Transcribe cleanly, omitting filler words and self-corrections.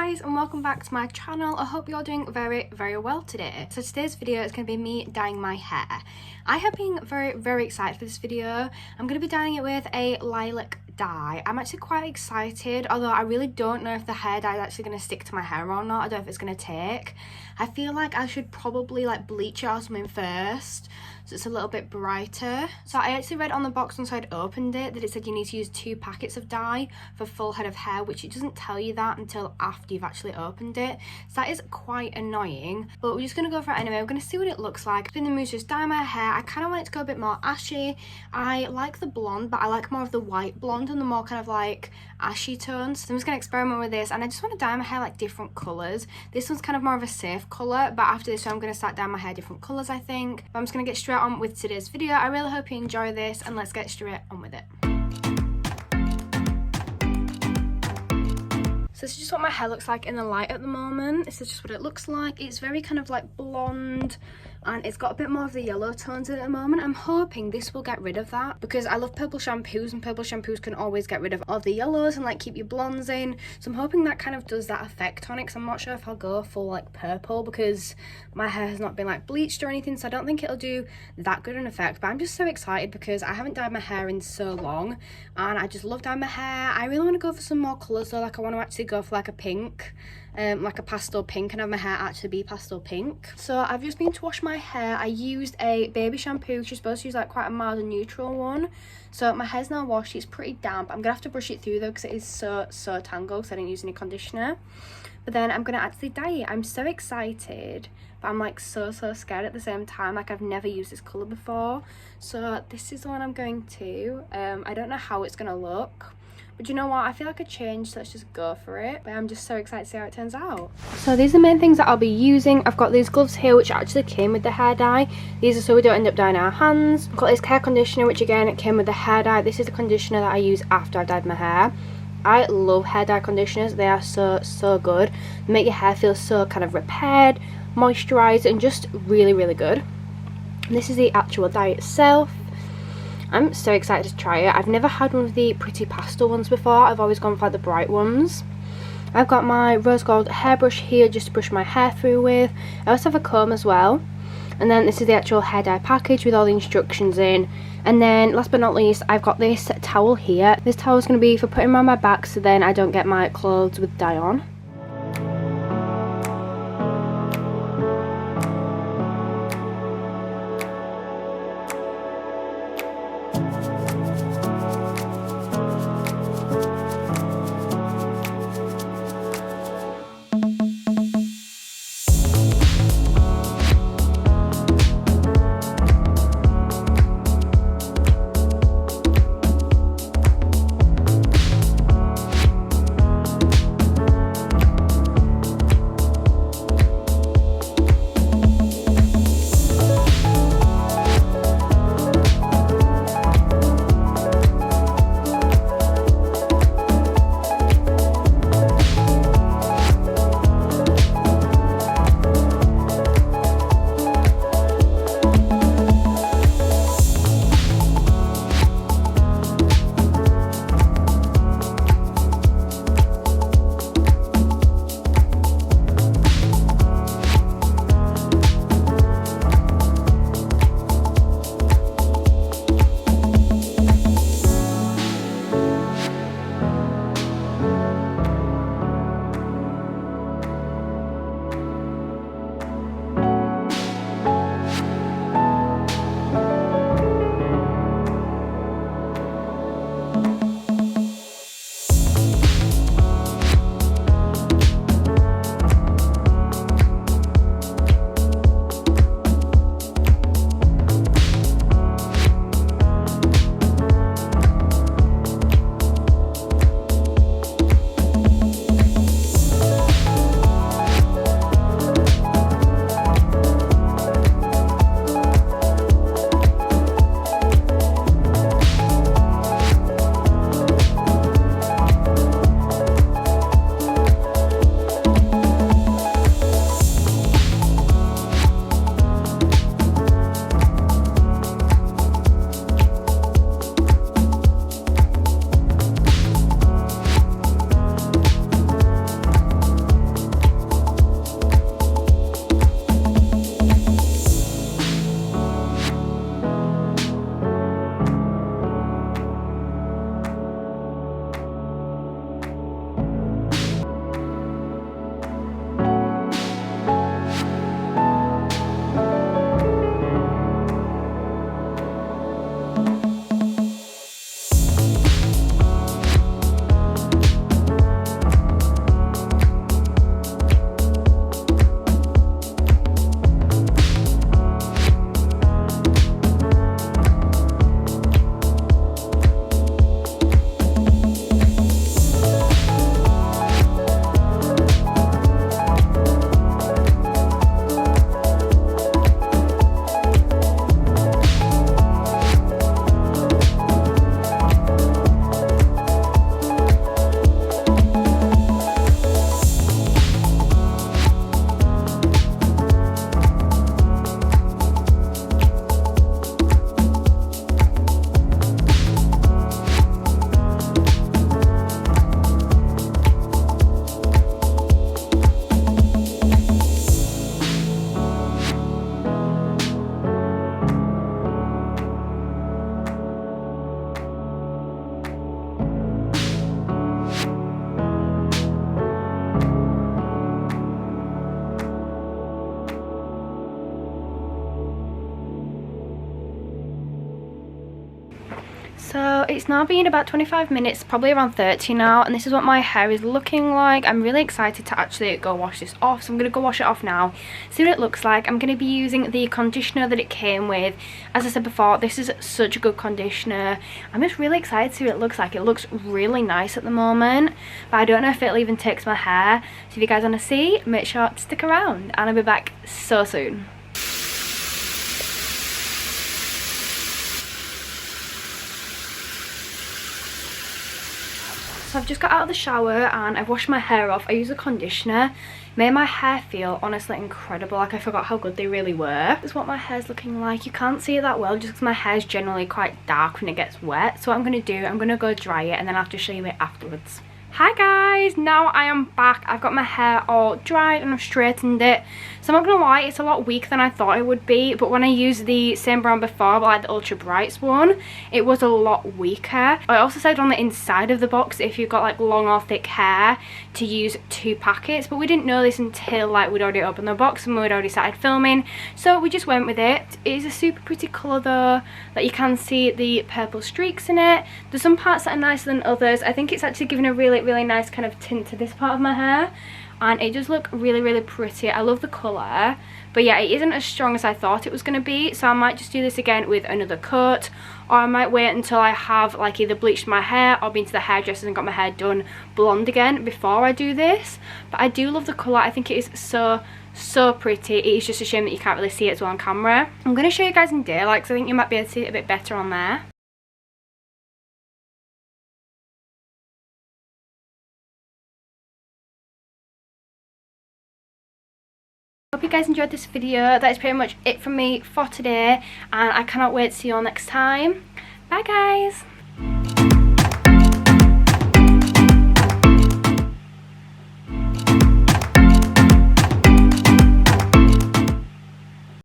guys, and welcome back to my channel. I hope you're doing very well today. So today's video is going to be me dyeing my hair. I have been very excited for this video. I'm going to be dyeing it with a lilac dye. I'm actually quite excited, although I really don't know if the hair dye is actually going to stick to my hair or not. I don't know if it's going to take. I feel like I should probably like bleach it or something first so it's a little bit brighter. So I actually read on the box once I'd opened it that it said you need to use 2 packets of dye for full head of hair, which it doesn't tell you that until after you've actually opened it. So that is quite annoying, but we're just going to go for it anyway. We're going to see what it looks like. I've been in the mood to just dye my hair. I kind of want it to go a bit more ashy. I like the blonde, but I like more of the white blonde and the more kind of like ashy tones. So I'm just going to experiment with this, and I just want to dye my hair like different colours. This one's kind of more of a safe colour, but after this one I'm going to start dyeing my hair different colours, I think. But I'm just going to get straight on with today's video. I really hope you enjoy this, and let's get straight on with it. So this is just what my hair looks like in the light at the moment. This is just what it looks like. It's very kind of like blonde, and it's got a bit more of the yellow tones in it at the moment. I'm hoping this will get rid of that, because I love purple shampoos, and purple shampoos can always get rid of all the yellows and like keep your blondes in. So I'm hoping that kind of does that effect on it, because I'm not sure if I'll go full like purple, because my hair has not been like bleached or anything, so I don't think it'll do that good an effect. But I'm just so excited because I haven't dyed my hair in so long, and I just love dyeing my hair. I really want to go for some more colours though. Like I want to actually go for like a pink, like a pastel pink, and have my hair actually be pastel pink. So I've just been to wash my hair. I used a baby shampoo, which you're supposed to use like quite a mild and neutral one. So my hair's now washed. It's pretty damp. I'm gonna have to brush it through though, because it is so tangled, because I didn't use any conditioner. But then I'm gonna actually dye it. I'm so excited, but I'm like so scared at the same time. Like I've never used this colour before. So this is the one I'm going to. I don't know how it's gonna look, but you know what, I feel like a change, so let's just go for it. But I'm just so excited to see how it turns out. So these are the main things that I'll be using. I've got these gloves here, which actually came with the hair dye. These are so we don't end up dyeing our hands. I've got this hair conditioner, which again, it came with the hair dye. This is the conditioner that I use after I've dyed my hair. I love hair dye conditioners. They are so good. They make your hair feel so kind of repaired, moisturised, and just really good. And this is the actual dye itself. I'm so excited to try it. I've never had one of the pretty pastel ones before. I've always gone for like the bright ones. I've got my rose gold hairbrush here just to brush my hair through with. I also have a comb as well. And then this is the actual hair dye package with all the instructions in. And then last but not least, I've got this towel here. This towel is going to be for putting around my back, so then I don't get my clothes with dye on. it's now been about 25 minutes, probably around 30 now, and this is what my hair is looking like. I'm really excited to actually go wash this off, so I'm going to go wash it off now, see what it looks like. I'm going to be using the conditioner that it came with. As I said before, this is such a good conditioner. I'm just really excited to see what it looks like. It looks really nice at the moment, but I don't know if it'll even take my hair. So if you guys want to see, make sure to stick around, and I'll be back so soon. So I've just got out of the shower and I've washed my hair off. I use a conditioner. Made my hair feel honestly incredible. Like, I forgot how good they really were. This is what my hair's looking like. You can't see it that well just because my hair's generally quite dark when it gets wet. So what I'm going to do, I'm going to go dry it and then I'll have to show you it afterwards. Hi guys, now I am back. I've got my hair all dried and I've straightened it. So I'm not gonna lie, it's a lot weaker than I thought it would be, but when I used the same brand before, but like the Ultra Brights one, it was a lot weaker. I also said on the inside of the box, if you've got like long or thick hair, to use 2 packets, but we didn't know this until like we'd already opened the box and we'd already started filming, so we just went with it. It is a super pretty colour though, that you can see the purple streaks in it. There's some parts that are nicer than others. I think it's actually giving a really nice kind of tint to this part of my hair, and it does look really pretty. I love the colour, but yeah, it isn't as strong as I thought it was going to be, so I might just do this again with another coat, or I might wait until I have like either bleached my hair or been to the hairdressers and got my hair done blonde again before I do this. But I do love the colour. I think it is so pretty. It is just a shame that you can't really see it as well on camera. I'm going to show you guys in daylight because I think you might be able to see it a bit better on there. Hope you guys enjoyed this video. That is pretty much it from me for today, and I cannot wait to see you all next time. Bye guys.